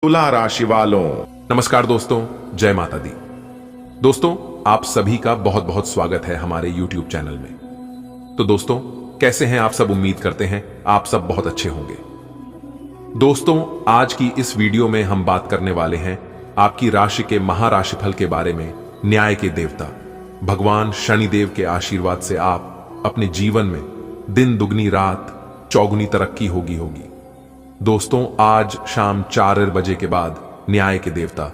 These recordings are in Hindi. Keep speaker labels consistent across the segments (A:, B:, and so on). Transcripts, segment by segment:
A: तुला राशि वालों, नमस्कार दोस्तों, जय माता दी। दोस्तों, आप सभी का बहुत बहुत स्वागत है हमारे YouTube चैनल में। तो दोस्तों, कैसे हैं आप सब? उम्मीद करते हैं आप सब बहुत अच्छे होंगे। दोस्तों, आज की इस वीडियो में हम बात करने वाले हैं आपकी राशि के महाराशिफल के बारे में। न्याय के देवता भगवान शनिदेव के आशीर्वाद से आप अपने जीवन में दिन दुगनी रात चौगुनी तरक्की होगी। दोस्तों, आज शाम 4 बजे के बाद न्याय के देवता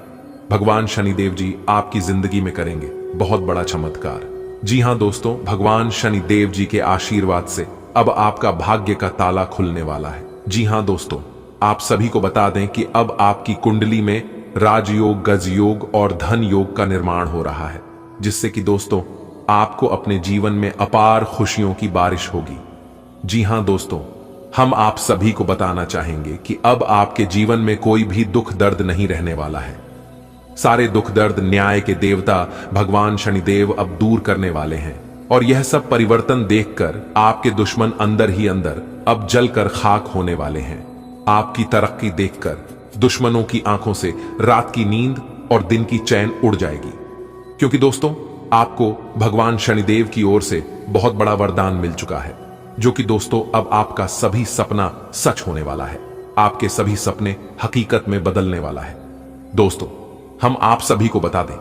A: भगवान शनिदेव जी आपकी जिंदगी में करेंगे बहुत बड़ा चमत्कार। जी हां दोस्तों, भगवान शनिदेव जी के आशीर्वाद से अब आपका भाग्य का ताला खुलने वाला है। जी हां दोस्तों, आप सभी को बता दें कि अब आपकी कुंडली में राजयोग, गजयोग और धन योग का निर्माण हो रहा है, जिससे कि दोस्तों आपको अपने जीवन में अपार खुशियों की बारिश होगी। जी हां दोस्तों, हम आप सभी को बताना चाहेंगे कि अब आपके जीवन में कोई भी दुख दर्द नहीं रहने वाला है। सारे दुख दर्द न्याय के देवता भगवान शनिदेव अब दूर करने वाले हैं, और यह सब परिवर्तन देखकर आपके दुश्मन अंदर ही अंदर अब जलकर खाक होने वाले हैं। आपकी तरक्की देखकर दुश्मनों की आंखों से रात की नींद और दिन की चैन उड़ जाएगी, क्योंकि दोस्तों आपको भगवान शनिदेव की ओर से बहुत बड़ा वरदान मिल चुका है, जो कि दोस्तों अब आपका सभी सपना सच होने वाला है। आपके सभी सपने हकीकत में बदलने वाला है। दोस्तों, हम आप सभी को बता दें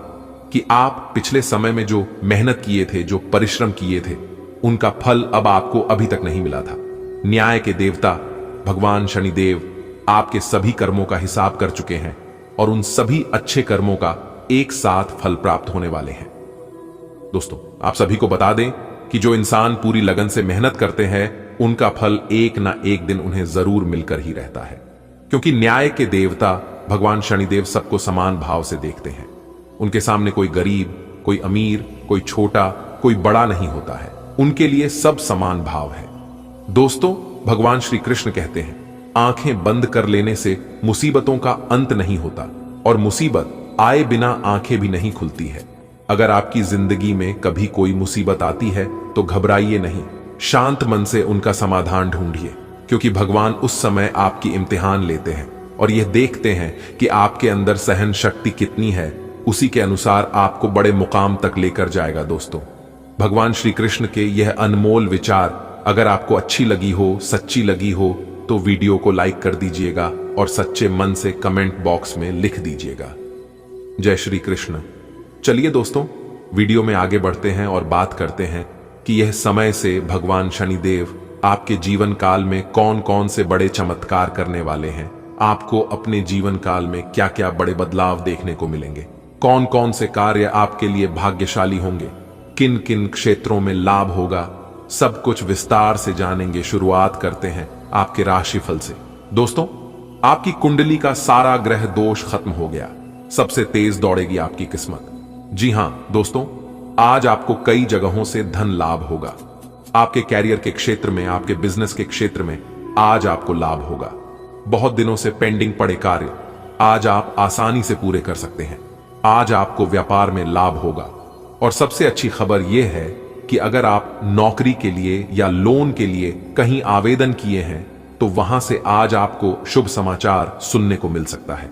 A: कि आप पिछले समय में जो मेहनत किए थे, जो परिश्रम किए थे, उनका फल अब आपको अभी तक नहीं मिला था। न्याय के देवता भगवान शनिदेव आपके सभी कर्मों का हिसाब कर चुके हैं, और उन सभी अच्छे कर्मों का एक साथ फल प्राप्त होने वाले हैं। दोस्तों, आप सभी को बता दें कि जो इंसान पूरी लगन से मेहनत करते हैं, उनका फल एक ना एक दिन उन्हें जरूर मिलकर ही रहता है, क्योंकि न्याय के देवता भगवान शनिदेव सबको समान भाव से देखते हैं। उनके सामने कोई गरीब, कोई अमीर, कोई छोटा, कोई बड़ा नहीं होता है। उनके लिए सब समान भाव है। दोस्तों, भगवान श्री कृष्ण कहते हैं, आंखें बंद कर लेने से मुसीबतों का अंत नहीं होता, और मुसीबत आए बिना आंखें भी नहीं खुलती है। अगर आपकी जिंदगी में कभी कोई मुसीबत आती है तो घबराइए नहीं, शांत मन से उनका समाधान ढूंढिए, क्योंकि भगवान उस समय आपकी इम्तिहान लेते हैं और यह देखते हैं कि आपके अंदर सहन शक्ति कितनी है। उसी के अनुसार आपको बड़े मुकाम तक लेकर जाएगा। दोस्तों, भगवान श्री कृष्ण के यह अनमोल विचार अगर आपको अच्छी लगी हो, सच्ची लगी हो, तो वीडियो को लाइक कर दीजिएगा और सच्चे मन से कमेंट बॉक्स में लिख दीजिएगा। जय श्री कृष्ण। चलिए दोस्तों, वीडियो में आगे बढ़ते हैं और बात करते हैं कि यह समय से भगवान शनिदेव आपके जीवन काल में कौन कौन से बड़े चमत्कार करने वाले हैं। आपको अपने जीवन काल में क्या क्या बड़े बदलाव देखने को मिलेंगे, कौन कौन से कार्य आपके लिए भाग्यशाली होंगे, किन किन क्षेत्रों में लाभ होगा, सब कुछ विस्तार से जानेंगे। शुरुआत करते हैं आपके राशिफल से। दोस्तों, आपकी कुंडली का सारा ग्रह दोष खत्म हो गया। सबसे तेज दौड़ेगी आपकी किस्मत। जी हां दोस्तों, आज आपको कई जगहों से धन लाभ होगा। आपके कैरियर के क्षेत्र में, आपके बिजनेस के क्षेत्र में आज आपको लाभ होगा। बहुत दिनों से पेंडिंग पड़े कार्य आज आप आसानी से पूरे कर सकते हैं। आज आपको व्यापार में लाभ होगा। और सबसे अच्छी खबर यह है कि अगर आप नौकरी के लिए या लोन के लिए कहीं आवेदन किए हैं, तो वहां से आज आपको शुभ समाचार सुनने को मिल सकता है।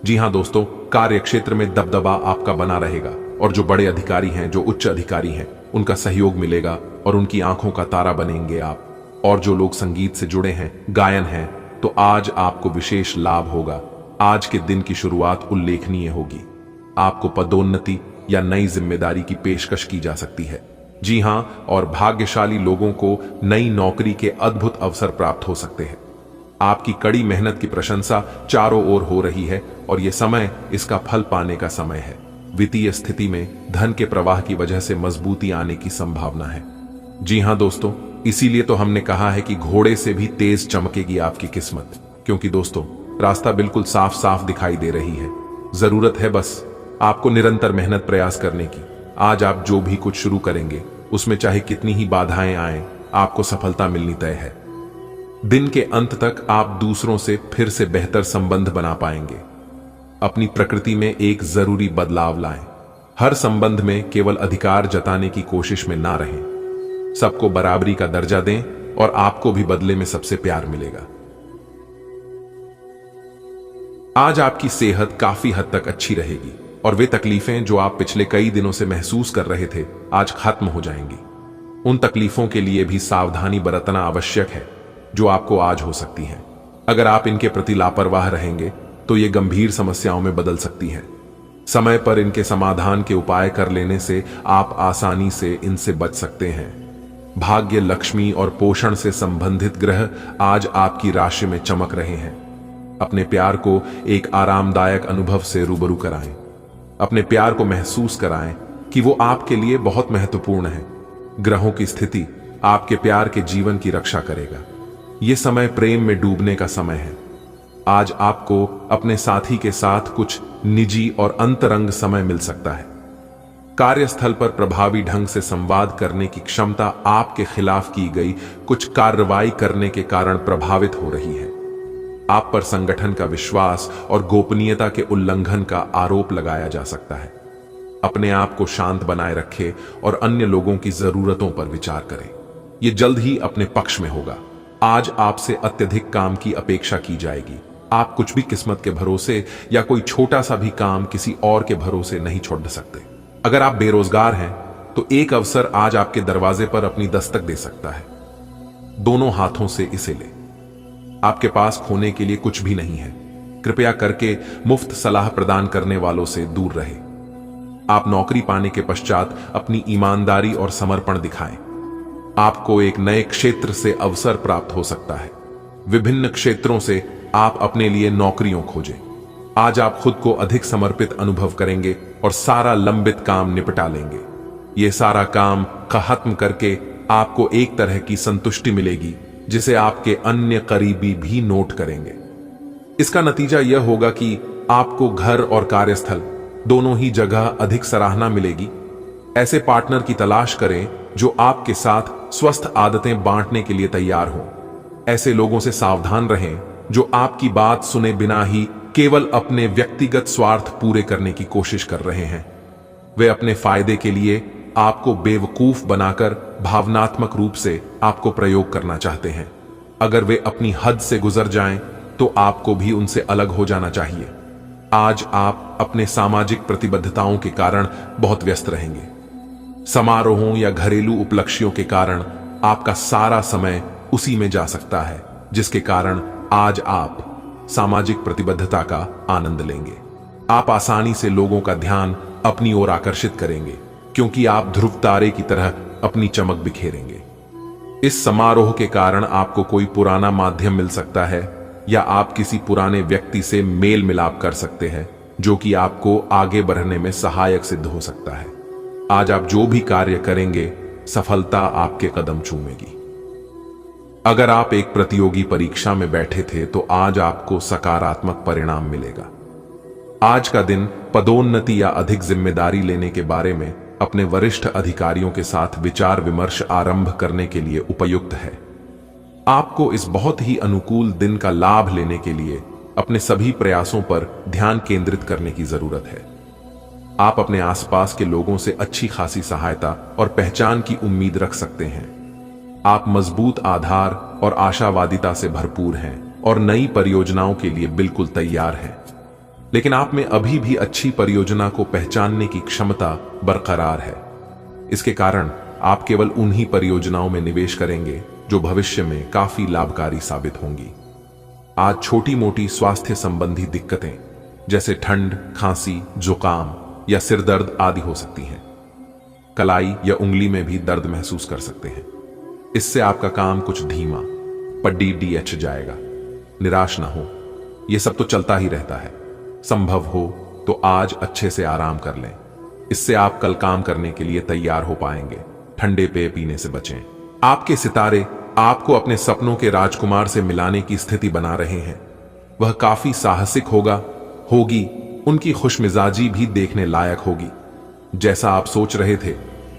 A: जी हां दोस्तों, कार्य क्षेत्र में दबदबा आपका बना रहेगा, और जो बड़े अधिकारी हैं, जो उच्च अधिकारी हैं, उनका सहयोग मिलेगा और उनकी आंखों का तारा बनेंगे आप। और जो लोग संगीत से जुड़े हैं, गायन हैं, तो आज आपको विशेष लाभ होगा। आज के दिन की शुरुआत उल्लेखनीय होगी। आपको पदोन्नति या नई जिम्मेदारी की पेशकश की जा सकती है। जी हां, और भाग्यशाली लोगों को नई नौकरी के अद्भुत अवसर प्राप्त हो सकते हैं। आपकी कड़ी मेहनत की प्रशंसा चारों ओर हो रही है, और यह समय इसका फल पाने का समय है। वित्तीय स्थिति में धन के प्रवाह की वजह से मजबूती आने की संभावना है। जी हां दोस्तों, इसीलिए तो हमने कहा है कि घोड़े से भी तेज चमकेगी आपकी किस्मत, क्योंकि दोस्तों रास्ता बिल्कुल साफ साफ दिखाई दे रही है। जरूरत है बस आपको निरंतर मेहनत प्रयास करने की। आज आप जो भी कुछ शुरू करेंगे, उसमें चाहे कितनी ही बाधाएं आए, आपको सफलता मिलनी तय है। दिन के अंत तक आप दूसरों से फिर से बेहतर संबंध बना पाएंगे। अपनी प्रकृति में एक जरूरी बदलाव लाएं। हर संबंध में केवल अधिकार जताने की कोशिश में ना रहें। सबको बराबरी का दर्जा दें, और आपको भी बदले में सबसे प्यार मिलेगा। आज आपकी सेहत काफी हद तक अच्छी रहेगी और वे तकलीफें जो आप पिछले कई दिनों से महसूस कर रहे थे आज खत्म हो जाएंगी। उन तकलीफों के लिए भी सावधानी बरतना आवश्यक है जो आपको आज हो सकती हैं। अगर आप इनके प्रति लापरवाह रहेंगे तो ये गंभीर समस्याओं में बदल सकती हैं। समय पर इनके समाधान के उपाय कर लेने से आप आसानी से इनसे बच सकते हैं। भाग्य, लक्ष्मी और पोषण से संबंधित ग्रह आज आपकी राशि में चमक रहे हैं। अपने प्यार को एक आरामदायक अनुभव से रूबरू कराएं। अपने प्यार को महसूस कराएं कि वो आपके लिए बहुत महत्वपूर्ण है। ग्रहों की स्थिति आपके प्यार के जीवन की रक्षा करेगा। यह समय प्रेम में डूबने का समय है। आज आपको अपने साथी के साथ कुछ निजी और अंतरंग समय मिल सकता है। कार्यस्थल पर प्रभावी ढंग से संवाद करने की क्षमता आपके खिलाफ की गई कुछ कार्रवाई करने के कारण प्रभावित हो रही है। आप पर संगठन का विश्वास और गोपनीयता के उल्लंघन का आरोप लगाया जा सकता है। अपने आप को शांत बनाए रखें और अन्य लोगों की जरूरतों पर विचार करें। यह जल्द ही अपने पक्ष में होगा। आज आपसे अत्यधिक काम की अपेक्षा की जाएगी। आप कुछ भी किस्मत के भरोसे या कोई छोटा सा भी काम किसी और के भरोसे नहीं छोड़ सकते। अगर आप बेरोजगार हैं तो एक अवसर आज आपके दरवाजे पर अपनी दस्तक दे सकता है। दोनों हाथों से इसे ले। आपके पास खोने के लिए कुछ भी नहीं है। कृपया करके मुफ्त सलाह प्रदान करने वालों से दूर रहे। आप नौकरी पाने के पश्चात अपनी ईमानदारी और समर्पण दिखाएं। आपको एक नए क्षेत्र से अवसर प्राप्त हो सकता है। विभिन्न क्षेत्रों से आप अपने लिए नौकरियों खोजें। आज आप खुद को अधिक समर्पित अनुभव करेंगे और सारा लंबित काम निपटा लेंगे। यह सारा काम खत्म करके आपको एक तरह की संतुष्टि मिलेगी जिसे आपके अन्य करीबी भी नोट करेंगे। इसका नतीजा यह होगा कि आपको घर और कार्यस्थल दोनों ही जगह अधिक सराहना मिलेगी। ऐसे पार्टनर की तलाश करें जो आपके साथ स्वस्थ आदतें बांटने के लिए तैयार हों। ऐसे लोगों से सावधान रहें जो आपकी बात सुने बिना ही केवल अपने व्यक्तिगत स्वार्थ पूरे करने की कोशिश कर रहे हैं। वे अपने फायदे के लिए आपको बेवकूफ बनाकर भावनात्मक रूप से आपको प्रयोग करना चाहते हैं। अगर वे अपनी हद से गुजर जाएं तो आपको भी उनसे अलग हो जाना चाहिए। आज आप अपने सामाजिक प्रतिबद्धताओं के कारण बहुत व्यस्त रहेंगे। समारोहों या घरेलू उपलक्ष्यों के कारण आपका सारा समय उसी में जा सकता है, जिसके कारण आज आप सामाजिक प्रतिबद्धता का आनंद लेंगे। आप आसानी से लोगों का ध्यान अपनी ओर आकर्षित करेंगे क्योंकि आप ध्रुव तारे की तरह अपनी चमक बिखेरेंगे। इस समारोह के कारण आपको कोई पुराना माध्यम मिल सकता है या आप किसी पुराने व्यक्ति से मेल मिलाप कर सकते हैं जो कि आपको आगे बढ़ने में सहायक सिद्ध हो सकता है। आज आप जो भी कार्य करेंगे सफलता आपके कदम चूमेगी। अगर आप एक प्रतियोगी परीक्षा में बैठे थे तो आज आपको सकारात्मक परिणाम मिलेगा। आज का दिन पदोन्नति या अधिक जिम्मेदारी लेने के बारे में अपने वरिष्ठ अधिकारियों के साथ विचार विमर्श आरंभ करने के लिए उपयुक्त है। आपको इस बहुत ही अनुकूल दिन का लाभ लेने के लिए अपने सभी प्रयासों पर ध्यान केंद्रित करने की जरूरत है। आप अपने आसपास के लोगों से अच्छी खासी सहायता और पहचान की उम्मीद रख सकते हैं। आप मजबूत आधार और आशावादिता से भरपूर हैं और नई परियोजनाओं के लिए बिल्कुल तैयार हैं। लेकिन आप में अभी भी अच्छी परियोजना को पहचानने की क्षमता बरकरार है। इसके कारण आप केवल उन्हीं परियोजनाओं में निवेश करेंगे जो भविष्य में काफी लाभकारी साबित होंगी। आज छोटी मोटी स्वास्थ्य संबंधी दिक्कतें जैसे ठंड, खांसी, जुकाम या सिर दर्द आदि हो सकती हैं। कलाई या उंगली में भी दर्द महसूस कर सकते हैं। इससे आपका काम कुछ धीमा पड्डी डीएच जाएगा। निराश ना हो, यह सब तो चलता ही रहता है। संभव हो तो आज अच्छे से आराम कर लें। इससे आप कल काम करने के लिए तैयार हो पाएंगे। ठंडे पेय पीने से बचें। आपके सितारे आपको अपने सपनों के राजकुमार से मिलाने की स्थिति बना रहे हैं। वह काफी साहसिक होगी। उनकी खुशमिजाजी भी देखने लायक होगी। जैसा आप सोच रहे थे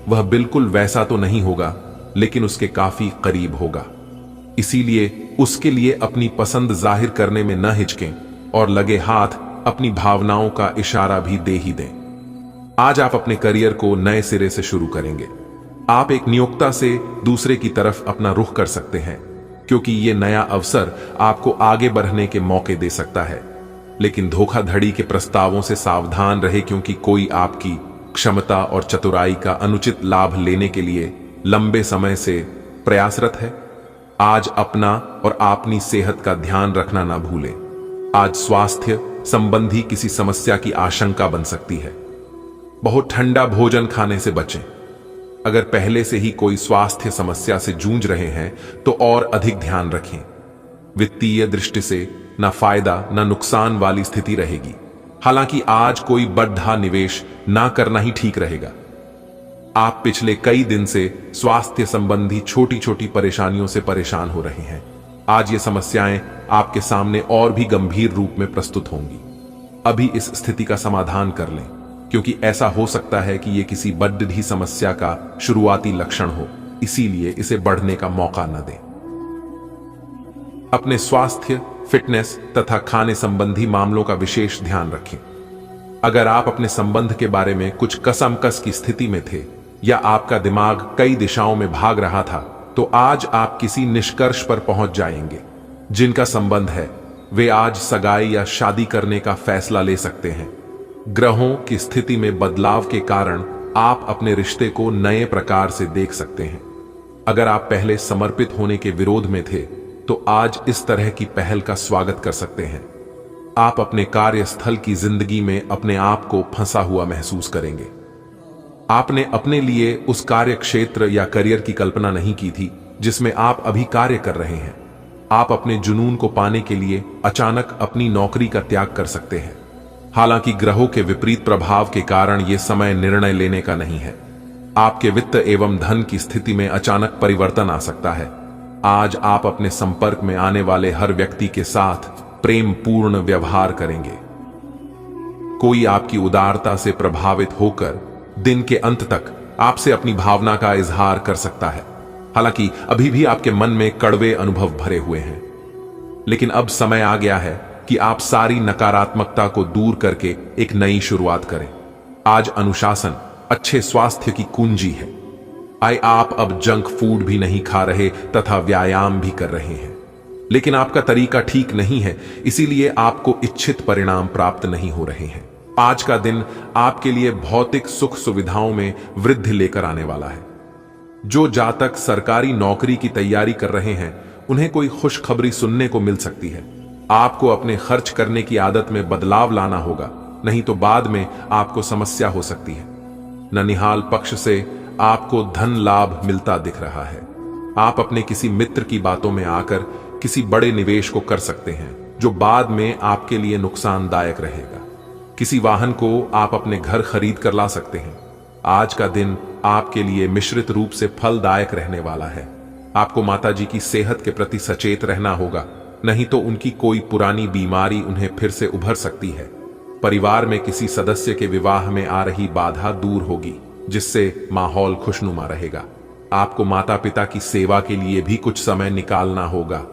A: वह बिल्कुल वैसा तो नहीं होगा, लेकिन उसके काफी करीब होगा। इसीलिए उसके लिए अपनी पसंद जाहिर करने में न हिचकें और लगे हाथ अपनी भावनाओं का इशारा भी दे ही दें। आज आप अपने करियर को नए सिरे से शुरू करेंगे। आप एक नियोक्ता से दूसरे की तरफ अपना रुख कर सकते हैं क्योंकि यह नया अवसर आपको आगे बढ़ने के मौके दे सकता है। लेकिन धोखाधड़ी के प्रस्तावों से सावधान रहे, क्योंकि कोई आपकी क्षमता और चतुराई का अनुचित लाभ लेने के लिए लंबे समय से प्रयासरत है। आज अपना और अपनी सेहत का ध्यान रखना ना भूलें। आज स्वास्थ्य संबंधी किसी समस्या की आशंका बन सकती है। बहुत ठंडा भोजन खाने से बचें। अगर पहले से ही कोई स्वास्थ्य समस्या से जूझ रहे हैं तो और अधिक ध्यान रखें। वित्तीय दृष्टि से ना फायदा ना नुकसान वाली स्थिति रहेगी। हालांकि आज कोई बड़ा निवेश ना करना ही ठीक रहेगा। आप पिछले कई दिन से स्वास्थ्य संबंधी छोटी छोटी परेशानियों से परेशान हो रहे हैं। आज ये समस्याएं आपके सामने और भी गंभीर रूप में प्रस्तुत होंगी। अभी इस स्थिति का समाधान कर लें, क्योंकि ऐसा हो सकता है कि यह किसी बड़ी समस्या का शुरुआती लक्षण हो, इसीलिए इसे बढ़ने का मौका न दें। अपने स्वास्थ्य, फिटनेस तथा खाने संबंधी मामलों का विशेष ध्यान रखें। अगर आप अपने संबंध के बारे में कुछ कसमकस की स्थिति में थे या आपका दिमाग कई दिशाओं में भाग रहा था, तो आज आप किसी निष्कर्ष पर पहुंच जाएंगे। जिनका संबंध है वे आज सगाई या शादी करने का फैसला ले सकते हैं। ग्रहों की स्थिति में बदलाव के कारण आप अपने रिश्ते को नए प्रकार से देख सकते हैं। अगर आप पहले समर्पित होने के विरोध में थे तो आज इस तरह की पहल का स्वागत कर सकते हैं। आप अपने कार्यस्थल की जिंदगी में अपने आप को फंसा हुआ महसूस करेंगे। आपने अपने लिए उस कार्य क्षेत्र या करियर की कल्पना नहीं की थी जिसमें आप अभी कार्य कर रहे हैं। आप अपने जुनून को पाने के लिए अचानक अपनी नौकरी का त्याग कर सकते हैं। हालांकि ग्रहों के विपरीत प्रभाव के कारण यह समय निर्णय लेने का नहीं है। आपके वित्त एवं धन की स्थिति में अचानक परिवर्तन आ सकता है। आज आप अपने संपर्क में आने वाले हर व्यक्ति के साथ प्रेम पूर्ण व्यवहार करेंगे। कोई आपकी उदारता से प्रभावित होकर दिन के अंत तक आपसे अपनी भावना का इजहार कर सकता है। हालांकि अभी भी आपके मन में कड़वे अनुभव भरे हुए हैं, लेकिन अब समय आ गया है कि आप सारी नकारात्मकता को दूर करके एक नई शुरुआत करें। आज अनुशासन अच्छे स्वास्थ्य की कुंजी है। आप अब जंक फूड भी नहीं खा रहे तथा व्यायाम भी कर रहे हैं, लेकिन आपका तरीका ठीक नहीं है, इसीलिए आपको इच्छित परिणाम प्राप्त नहीं हो रहे हैं। आज का दिन आपके लिए भौतिक सुख सुविधाओं में वृद्धि लेकर आने वाला है। जो जातक सरकारी नौकरी की तैयारी कर रहे हैं उन्हें कोई खुशखबरी सुनने को मिल सकती है। आपको अपने खर्च करने की आदत में बदलाव लाना होगा, नहीं तो बाद में आपको समस्या हो सकती है। ननिहाल पक्ष से आपको धन लाभ मिलता दिख रहा है। आप अपने किसी मित्र की बातों में आकर किसी बड़े निवेश को कर सकते हैं जो बाद में आपके लिए नुकसानदायक रहेगा। किसी वाहन को आप अपने घर खरीद कर ला सकते हैं। आज का दिन आपके लिए मिश्रित रूप से फलदायक रहने वाला है। आपको माताजी की सेहत के प्रति सचेत रहना होगा, नहीं तो उनकी कोई पुरानी बीमारी उन्हें फिर से उभर सकती है। परिवार में किसी सदस्य के विवाह में आ रही बाधा दूर होगी, जिससे माहौल खुशनुमा रहेगा। आपको माता पिता की सेवा के लिए भी कुछ समय निकालना होगा।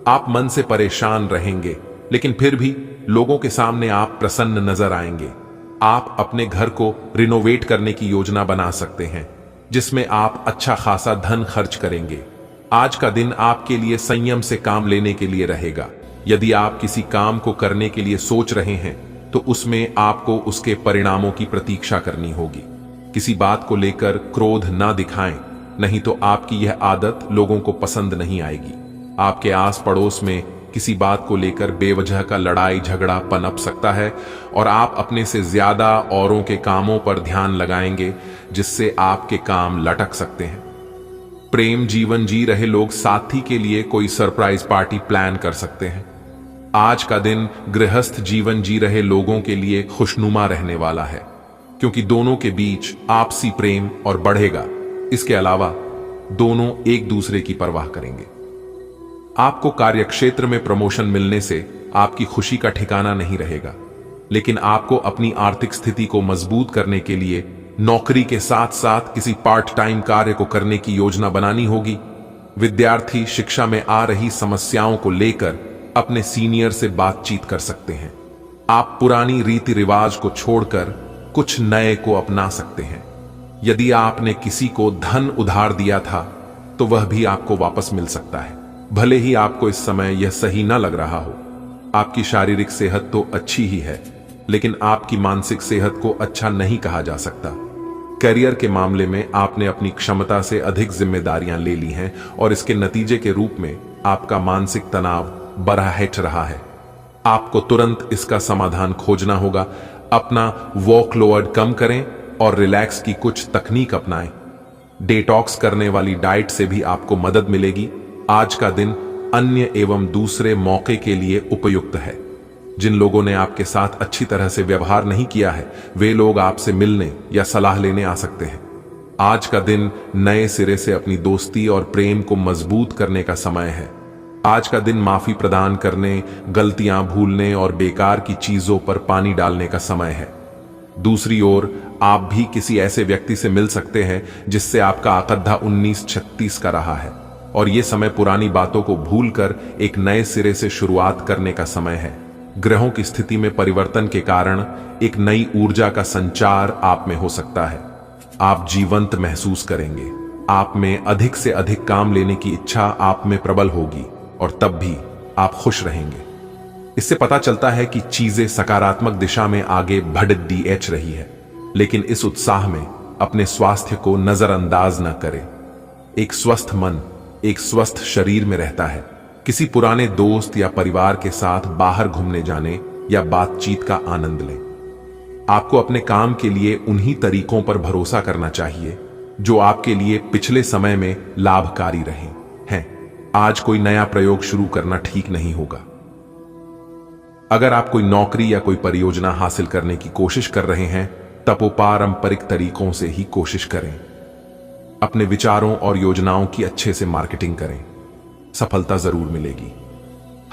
A: आप मन से परेशान रहेंगे, लेकिन फिर भी लोगों के सामने आप प्रसन्न नजर आएंगे। आप अपने घर को रिनोवेट करने की योजना बना सकते हैं, जिसमें आप अच्छा खासा धन खर्च करेंगे। आज का दिन आपके लिए संयम से काम लेने के लिए रहेगा। यदि आप किसी काम को करने के लिए सोच रहे हैं तो उसमें आपको उसके परिणामों की प्रतीक्षा करनी होगी। किसी बात को लेकर क्रोध ना दिखाएं, नहीं तो आपकी यह आदत लोगों को पसंद नहीं आएगी। आपके आस पड़ोस में किसी बात को लेकर बेवजह का लड़ाई झगड़ा पनप सकता है और आप अपने से ज्यादा औरों के कामों पर ध्यान लगाएंगे, जिससे आपके काम लटक सकते हैं। प्रेम जीवन जी रहे लोग साथी के लिए कोई सरप्राइज पार्टी प्लान कर सकते हैं। आज का दिन गृहस्थ जीवन जी रहे लोगों के लिए खुशनुमा रहने वाला है, क्योंकि दोनों के बीच आपसी प्रेम और बढ़ेगा। इसके अलावा दोनों एक दूसरे की परवाह करेंगे। आपको कार्यक्षेत्र में प्रमोशन मिलने से आपकी खुशी का ठिकाना नहीं रहेगा, लेकिन आपको अपनी आर्थिक स्थिति को मजबूत करने के लिए नौकरी के साथ साथ किसी पार्ट टाइम कार्य को करने की योजना बनानी होगी। विद्यार्थी शिक्षा में आ रही समस्याओं को लेकर अपने सीनियर से बातचीत कर सकते हैं। आप पुरानी रीति रिवाज को छोड़कर कुछ नए को अपना सकते हैं। यदि आपने किसी को धन उधार दिया था तो वह भी आपको वापस मिल सकता है, भले ही आपको इस समय यह सही न लग रहा हो। आपकी शारीरिक सेहत तो अच्छी ही है, लेकिन आपकी मानसिक सेहत को अच्छा नहीं कहा जा सकता। करियर के मामले में आपने अपनी क्षमता से अधिक जिम्मेदारियां ले ली हैं और इसके नतीजे के रूप में आपका मानसिक तनाव बढ़ रहा है। आपको तुरंत इसका समाधान खोजना होगा। अपना वर्कलोड कम करें और रिलैक्स की कुछ तकनीक अपनाएं। डिटॉक्स करने वाली डाइट से भी आपको मदद मिलेगी। आज का दिन अन्य एवं दूसरे मौके के लिए उपयुक्त है। जिन लोगों ने आपके साथ अच्छी तरह से व्यवहार नहीं किया है, वे लोग आपसे मिलने या सलाह लेने आ सकते हैं। आज का दिन नए सिरे से अपनी दोस्ती और प्रेम को मजबूत करने का समय है। आज का दिन माफी प्रदान करने, गलतियां भूलने और बेकार की चीजों पर पानी डालने का समय है। दूसरी ओर आप भी किसी ऐसे व्यक्ति से मिल सकते हैं जिससे आपका अकद्धा 1936 का रहा है, और यह समय पुरानी बातों को भूलकर एक नए सिरे से शुरुआत करने का समय है। ग्रहों की स्थिति में परिवर्तन के कारण एक नई ऊर्जा का संचार आप में हो सकता है। आप जीवंत महसूस करेंगे। आप में अधिक से अधिक काम लेने की इच्छा आप में प्रबल होगी और तब भी आप खुश रहेंगे। इससे पता चलता है कि चीजें सकारात्मक दिशा में आगे बढ़ रही है, लेकिन इस उत्साह में अपने स्वास्थ्य को नजरअंदाज न करें। एक स्वस्थ मन एक स्वस्थ शरीर में रहता है। किसी पुराने दोस्त या परिवार के साथ बाहर घूमने जाने या बातचीत का आनंद लें। आपको अपने काम के लिए उन्हीं तरीकों पर भरोसा करना चाहिए जो आपके लिए पिछले समय में लाभकारी रहे हैं। आज कोई नया प्रयोग शुरू करना ठीक नहीं होगा। अगर आप कोई नौकरी या कोई परियोजना हासिल करने की कोशिश कर रहे हैं, तब वो पारंपरिक तरीकों से ही कोशिश करें। अपने विचारों और योजनाओं की अच्छे से मार्केटिंग करें। सफलता जरूर मिलेगी।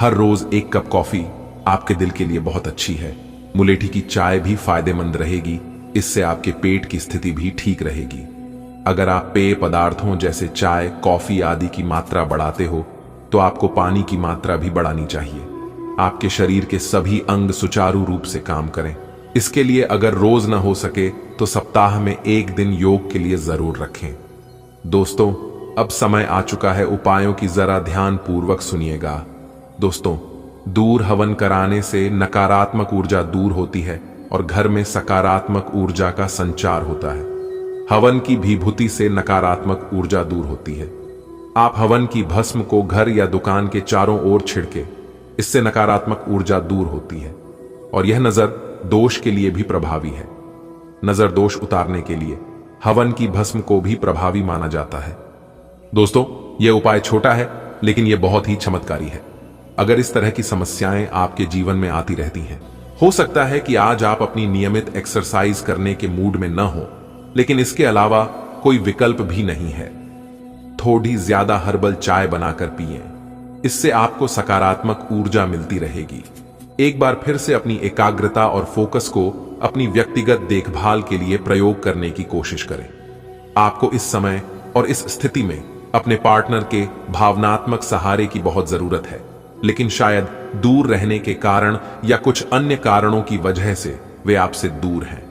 A: हर रोज एक कप कॉफी आपके दिल के लिए बहुत अच्छी है। मुलेठी की चाय भी फायदेमंद रहेगी। इससे आपके पेट की स्थिति भी ठीक रहेगी। अगर आप पेय पदार्थों जैसे चाय, कॉफी आदि की मात्रा बढ़ाते हो, तो आपको पानी की मात्रा भी बढ़ानी चाहिए। आपके शरीर के सभी अंग सुचारू रूप से काम करें। इसके लिए अगर रोज न हो सके तो सप्ताह में एक दिन योग के लिए जरूर रखें। दोस्तों, अब समय आ चुका है उपायों की जरा ध्यान पूर्वक सुनिएगा। दोस्तों, दूर हवन कराने से नकारात्मक ऊर्जा दूर होती है और घर में सकारात्मक ऊर्जा का संचार होता है। हवन की विभूति से नकारात्मक ऊर्जा दूर होती है। आप हवन की भस्म को घर या दुकान के चारों ओर छिड़के, इससे नकारात्मक ऊर्जा दूर होती है और यह नजर दोष के लिए भी प्रभावी है। नजर दोष उतारने के लिए हवन की भस्म को भी प्रभावी माना जाता है। दोस्तों, यह उपाय छोटा है लेकिन यह बहुत ही चमत्कारी है। अगर इस तरह की समस्याएं आपके जीवन में आती रहती हैं, हो सकता है कि आज आप अपनी नियमित एक्सरसाइज करने के मूड में न हो, लेकिन इसके अलावा कोई विकल्प भी नहीं है। थोड़ी ज्यादा हर्बल चाय बनाकर पिएं। इससे आपको सकारात्मक ऊर्जा मिलती रहेगी। एक बार फिर से अपनी एकाग्रता और फोकस को अपनी व्यक्तिगत देखभाल के लिए प्रयोग करने की कोशिश करें। आपको इस समय और इस स्थिति में अपने पार्टनर के भावनात्मक सहारे की बहुत जरूरत है, लेकिन शायद दूर रहने के कारण या कुछ अन्य कारणों की वजह से वे आपसे दूर हैं।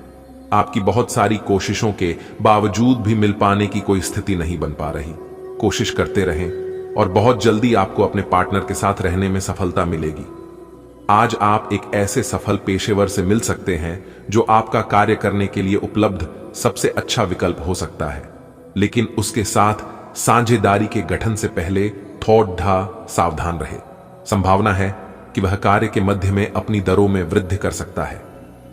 A: आपकी बहुत सारी कोशिशों के बावजूद भी मिल पाने की कोई स्थिति नहीं बन पा रही। कोशिश करते रहें और बहुत जल्दी आपको अपने पार्टनर के साथ रहने में सफलता मिलेगी। आज आप एक ऐसे सफल पेशेवर से मिल सकते हैं जो आपका कार्य करने के लिए उपलब्ध सबसे अच्छा विकल्प हो सकता है, लेकिन उसके साथ साझेदारी के गठन से पहले थोड़ा सावधान रहे। संभावना है कि वह कार्य के मध्य में अपनी दरों में वृद्धि कर सकता है।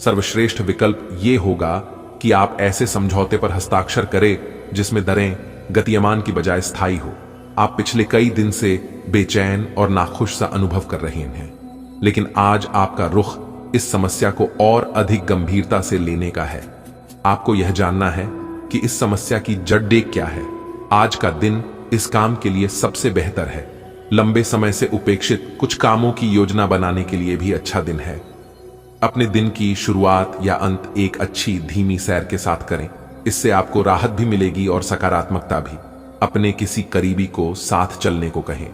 A: सर्वश्रेष्ठ विकल्प यह होगा कि आप ऐसे समझौते पर हस्ताक्षर करें जिसमें दरें गतिमान की बजाय स्थायी हो। आप पिछले कई दिन से बेचैन और नाखुश सा अनुभव कर रहे हैं, लेकिन आज आपका रुख इस समस्या को और अधिक गंभीरता से लेने का है। आपको यह जानना है कि इस समस्या की जड़ क्या है। आज का दिन इस काम के लिए सबसे बेहतर है। लंबे समय से उपेक्षित कुछ कामों की योजना बनाने के लिए भी अच्छा दिन है। अपने दिन की शुरुआत या अंत एक अच्छी धीमी सैर के साथ करें। इससे आपको राहत भी मिलेगी और सकारात्मकता भी। अपने किसी करीबी को साथ चलने को कहें।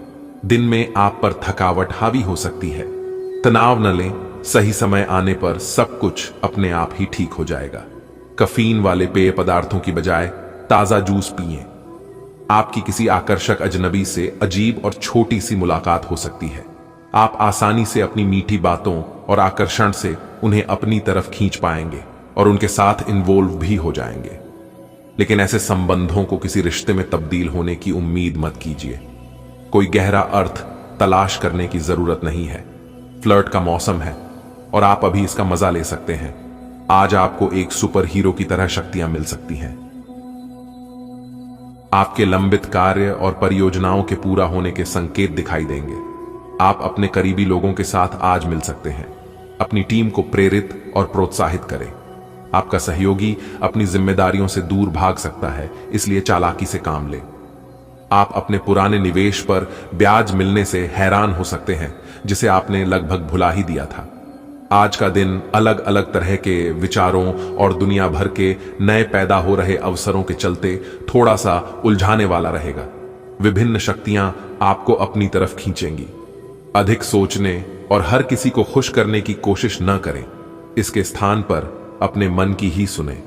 A: दिन में आप पर थकावट हावी हो सकती है। तनाव न लें, सही समय आने पर सब कुछ अपने आप ही ठीक हो जाएगा। कैफीन वाले पेय पदार्थों की बजाय ताजा जूस पिएं। आपकी किसी आकर्षक अजनबी से अजीब और छोटी सी मुलाकात हो सकती है। आप आसानी से अपनी मीठी बातों और आकर्षण से उन्हें अपनी तरफ खींच पाएंगे और उनके साथ इन्वॉल्व भी हो जाएंगे। लेकिन ऐसे संबंधों को किसी रिश्ते में तब्दील होने की उम्मीद मत कीजिए। कोई गहरा अर्थ तलाश करने की जरूरत नहीं है। फ्लर्ट का मौसम है और आप अभी इसका मजा ले सकते हैं। आज आपको एक सुपर हीरो की तरह शक्तियां मिल सकती हैं। आपके लंबित कार्य और परियोजनाओं के पूरा होने के संकेत दिखाई देंगे। आप अपने करीबी लोगों के साथ आज मिल सकते हैं। अपनी टीम को प्रेरित और प्रोत्साहित करें। आपका सहयोगी अपनी जिम्मेदारियों से दूर भाग सकता है, इसलिए चालाकी से काम लें। आप अपने पुराने निवेश पर ब्याज मिलने से हैरान हो सकते हैं, जिसे आपने लगभग भुला ही दिया था। आज का दिन अलग अलग तरह के विचारों और दुनिया भर के नए पैदा हो रहे अवसरों के चलते थोड़ा सा उलझाने वाला रहेगा। विभिन्न शक्तियां आपको अपनी तरफ खींचेंगी। अधिक सोचने और हर किसी को खुश करने की कोशिश न करें। इसके स्थान पर अपने मन की ही सुने।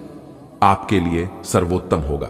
A: आपके लिए सर्वोत्तम होगा।